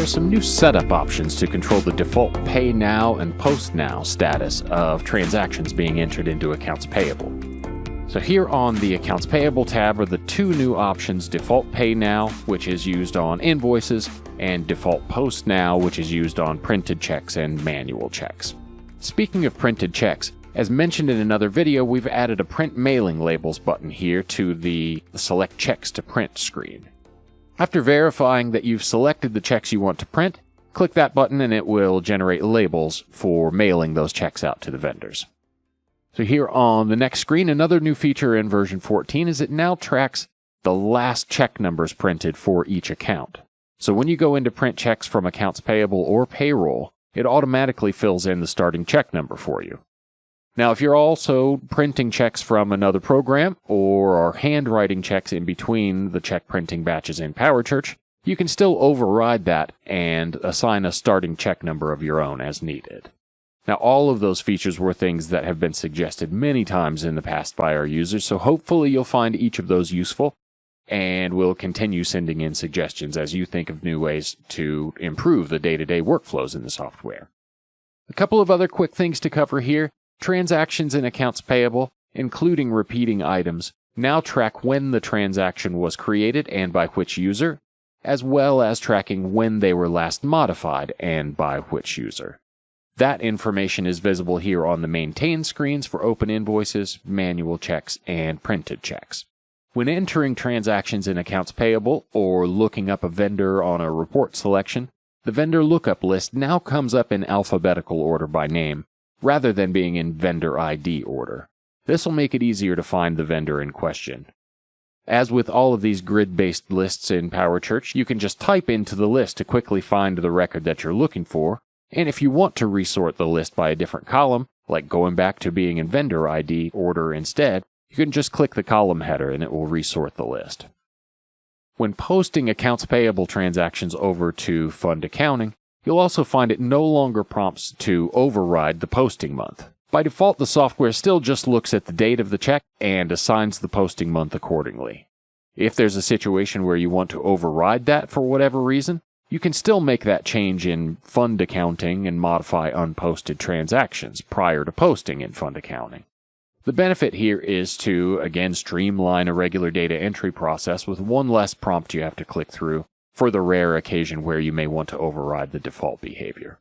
there's some new setup options to control the default Pay Now and Post Now status of transactions being entered into Accounts Payable. So here on the Accounts Payable tab are the two new options: Default Pay Now, which is used on invoices, and Default Post Now, which is used on printed checks and manual checks. Speaking of printed checks, as mentioned in another video, we've added a Print Mailing Labels button here to the Select Checks to Print screen. After verifying that you've selected the checks you want to print, click that button and it will generate labels for mailing those checks out to the vendors. So here on the next screen, another new feature in version 14 is it now tracks the last check numbers printed for each account. So when you go in to print checks from Accounts Payable or Payroll, it automatically fills in the starting check number for you. Now, if you're also printing checks from another program or are handwriting checks in between the check printing batches in PowerChurch, you can still override that and assign a starting check number of your own as needed. Now, all of those features were things that have been suggested many times in the past by our users, so hopefully you'll find each of those useful, and we'll continue sending in suggestions as you think of new ways to improve the day-to-day workflows in the software. A couple of other quick things to cover here. Transactions in Accounts Payable, including repeating items, now track when the transaction was created and by which user, as well as tracking when they were last modified and by which user. That information is visible here on the Maintain screens for open invoices, manual checks, and printed checks. When entering transactions in Accounts Payable or looking up a vendor on a report selection, the vendor lookup list now comes up in alphabetical order by name, rather than being in vendor ID order. This will make it easier to find the vendor in question. As with all of these grid-based lists in PowerChurch, you can just type into the list to quickly find the record that you're looking for, and if you want to resort the list by a different column, like going back to being in vendor ID order instead, you can just click the column header and it will resort the list. When posting Accounts Payable transactions over to Fund Accounting, you'll also find it no longer prompts to override the posting month. By default, the software still just looks at the date of the check and assigns the posting month accordingly. If there's a situation where you want to override that for whatever reason, you can still make that change in Fund Accounting and modify unposted transactions prior to posting in Fund Accounting. The benefit here is to, again, streamline a regular data entry process with one less prompt you have to click through for the rare occasion where you may want to override the default behavior.